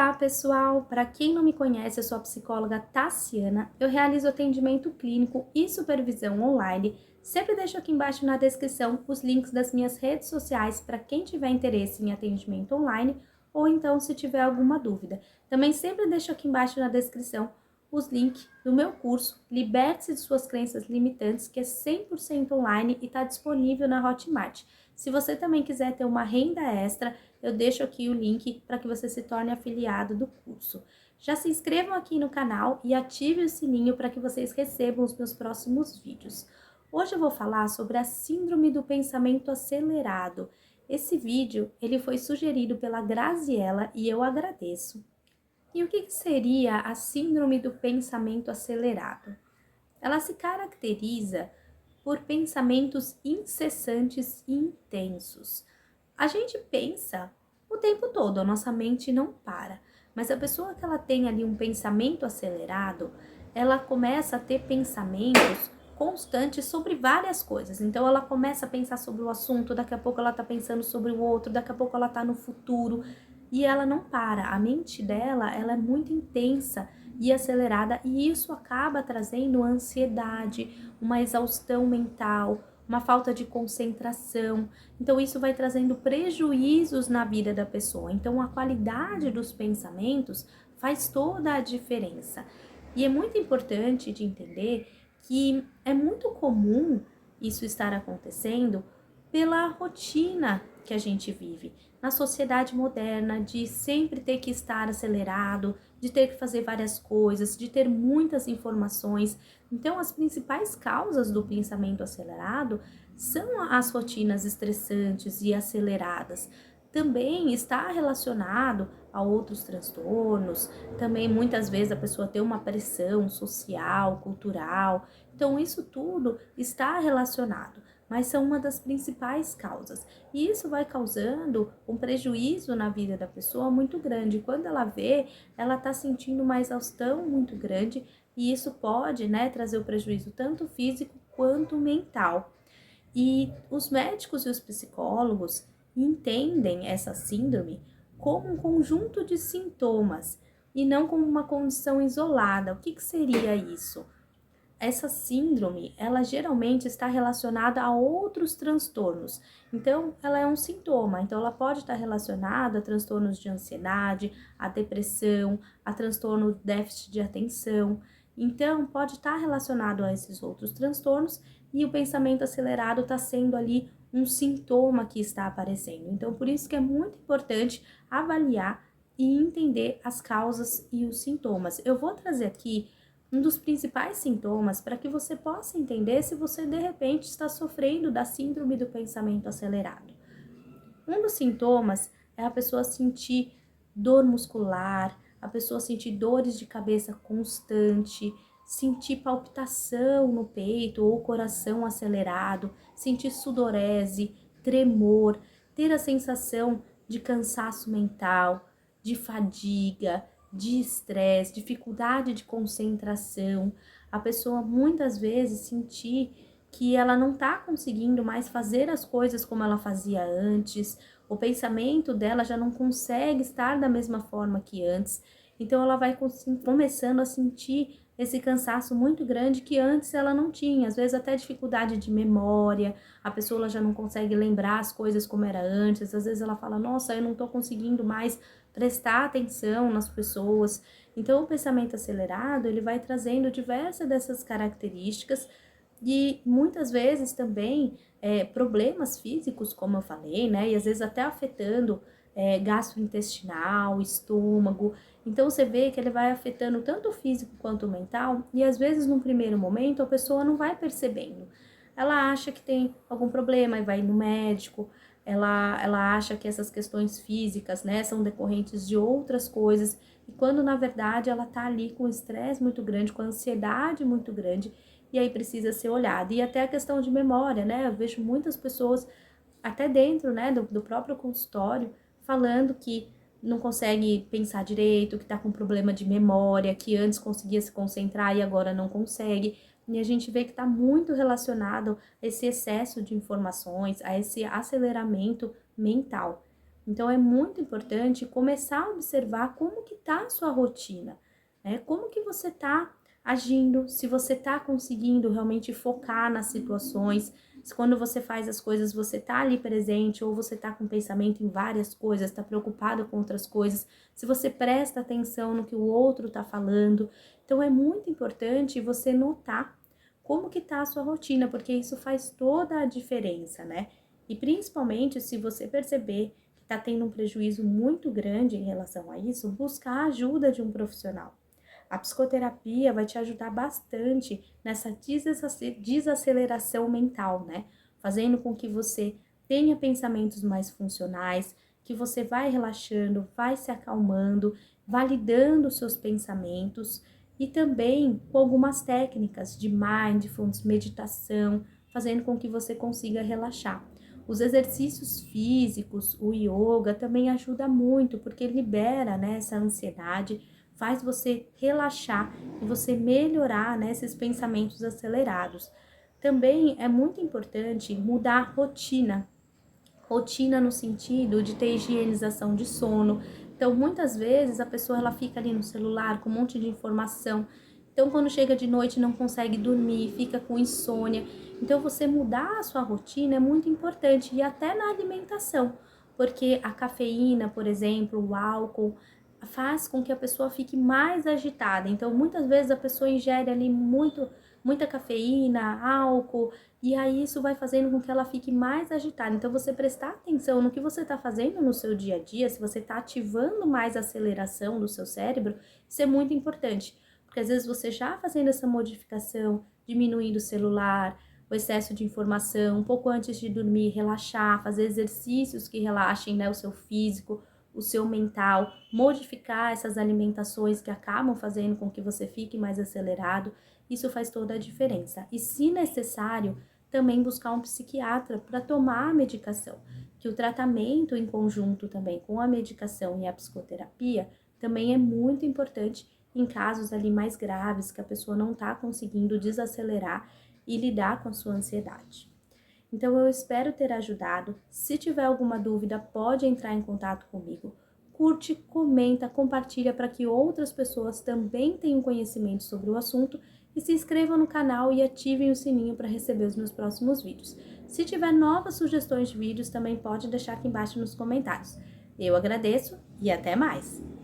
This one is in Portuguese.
Olá, pessoal! Para quem não me conhece, eu sou a psicóloga Tassiana. Eu realizo atendimento clínico e supervisão online. Sempre deixo aqui embaixo na descrição os links das minhas redes sociais para quem tiver interesse em atendimento online ou então se tiver alguma dúvida. Também sempre deixo aqui embaixo na descrição os links do meu curso Liberte-se de suas crenças limitantes, que é 100% online e está disponível na Hotmart. Se você também quiser ter uma renda extra, eu deixo aqui o link para que você se torne afiliado do curso. Já se inscrevam aqui no canal e ative o sininho para que vocês recebam os meus próximos vídeos. Hoje eu vou falar sobre a síndrome do pensamento acelerado. Esse vídeo ele foi sugerido pela Graziella e eu agradeço. E o que seria a síndrome do pensamento acelerado? Ela se caracteriza por pensamentos incessantes e intensos. A gente pensa o tempo todo, a nossa mente não para. Mas a pessoa que ela tem ali um pensamento acelerado, ela começa a ter pensamentos constantes sobre várias coisas. Então ela começa a pensar sobre o assunto, daqui a pouco ela tá pensando sobre o outro, daqui a pouco ela tá no futuro e ela não para. A mente dela, ela é muito intensa e acelerada e isso acaba trazendo ansiedade, uma exaustão mental, uma falta de concentração. Então isso vai trazendo prejuízos na vida da pessoa. Então a qualidade dos pensamentos faz toda a diferença. E é muito importante de entender que é muito comum isso estar acontecendo pela rotina que a gente vive na sociedade moderna, de sempre ter que estar acelerado, de ter que fazer várias coisas, de ter muitas informações. Então, as principais causas do pensamento acelerado são as rotinas estressantes e aceleradas. Também está relacionado a outros transtornos, também muitas vezes a pessoa tem uma pressão social, cultural. Então, isso tudo está relacionado, mas são uma das principais causas. E isso vai causando um prejuízo na vida da pessoa muito grande. Quando ela vê, ela está sentindo uma exaustão muito grande e isso pode, trazer o prejuízo tanto físico quanto mental. E os médicos e os psicólogos entendem essa síndrome como um conjunto de sintomas e não como uma condição isolada. O que seria isso? Essa síndrome, ela geralmente está relacionada a outros transtornos. Então, ela é um sintoma. Então, ela pode estar relacionada a transtornos de ansiedade, a depressão, a transtorno de déficit de atenção. Então, pode estar relacionado a esses outros transtornos e o pensamento acelerado está sendo ali um sintoma que está aparecendo. Então, por isso que é muito importante avaliar e entender as causas e os sintomas. Eu vou trazer aqui um dos principais sintomas para que você possa entender se você de repente está sofrendo da síndrome do pensamento acelerado. Um dos sintomas é a pessoa sentir dor muscular, a pessoa sentir dores de cabeça constante, sentir palpitação no peito ou coração acelerado, sentir sudorese, tremor, ter a sensação de cansaço mental, de fadiga, de estresse, dificuldade de concentração. A pessoa muitas vezes sentir que ela não está conseguindo mais fazer as coisas como ela fazia antes, o pensamento dela já não consegue estar da mesma forma que antes, então ela vai começando a sentir esse cansaço muito grande que antes ela não tinha, às vezes até dificuldade de memória, a pessoa ela já não consegue lembrar as coisas como era antes, às vezes ela fala, nossa, eu não tô conseguindo mais prestar atenção nas pessoas. Então o pensamento acelerado, ele vai trazendo diversas dessas características e muitas vezes também problemas físicos, como eu falei, e às vezes até afetando gastrointestinal, estômago. Então você vê que ele vai afetando tanto o físico quanto o mental e às vezes num primeiro momento a pessoa não vai percebendo. Ela acha que tem algum problema e vai no médico, ela acha que essas questões físicas, são decorrentes de outras coisas e quando na verdade ela tá ali com estresse muito grande, com ansiedade muito grande e aí precisa ser olhada. E até a questão de memória, eu vejo muitas pessoas até dentro, do próprio consultório, falando que não consegue pensar direito, que tá com problema de memória, que antes conseguia se concentrar e agora não consegue. E a gente vê que está muito relacionado a esse excesso de informações, a esse aceleramento mental. Então, é muito importante começar a observar como que tá a sua rotina, né? Como que você tá agindo, se você tá conseguindo realmente focar nas situações, se quando você faz as coisas você tá ali presente ou você tá com pensamento em várias coisas, tá preocupado com outras coisas, se você presta atenção no que o outro tá falando. Então, é muito importante você notar como que tá a sua rotina, porque isso faz toda a diferença, né? E principalmente se você perceber que está tendo um prejuízo muito grande em relação a isso, buscar a ajuda de um profissional. A psicoterapia vai te ajudar bastante nessa desaceleração mental, né? Fazendo com que você tenha pensamentos mais funcionais, que você vai relaxando, vai se acalmando, validando os seus pensamentos e também com algumas técnicas de mindfulness, meditação, fazendo com que você consiga relaxar. Os exercícios físicos, o yoga também ajuda muito, porque libera, né, essa ansiedade, faz você relaxar e você melhorar, né, esses pensamentos acelerados. Também é muito importante mudar a rotina. Rotina no sentido de ter higienização de sono. Então, muitas vezes a pessoa ela fica ali no celular com um monte de informação. Então, quando chega de noite não consegue dormir, fica com insônia. Então, você mudar a sua rotina é muito importante e até na alimentação, porque a cafeína, por exemplo, o álcool faz com que a pessoa fique mais agitada. Então, muitas vezes a pessoa ingere ali muita cafeína, álcool, e aí isso vai fazendo com que ela fique mais agitada. Então, você prestar atenção no que você está fazendo no seu dia a dia, se você está ativando mais a aceleração do seu cérebro, isso é muito importante. Porque às vezes você já fazendo essa modificação, diminuindo o celular, o excesso de informação, um pouco antes de dormir, relaxar, fazer exercícios que relaxem, né, o seu físico, o seu mental, modificar essas alimentações que acabam fazendo com que você fique mais acelerado, isso faz toda a diferença. E se necessário, também buscar um psiquiatra para tomar a medicação, que o tratamento em conjunto também com a medicação e a psicoterapia também é muito importante em casos ali mais graves que a pessoa não está conseguindo desacelerar e lidar com a sua ansiedade. Então eu espero ter ajudado. Se tiver alguma dúvida, pode entrar em contato comigo. Curte, comenta, compartilha para que outras pessoas também tenham conhecimento sobre o assunto e se inscrevam no canal e ativem o sininho para receber os meus próximos vídeos. Se tiver novas sugestões de vídeos, também pode deixar aqui embaixo nos comentários. Eu agradeço e até mais!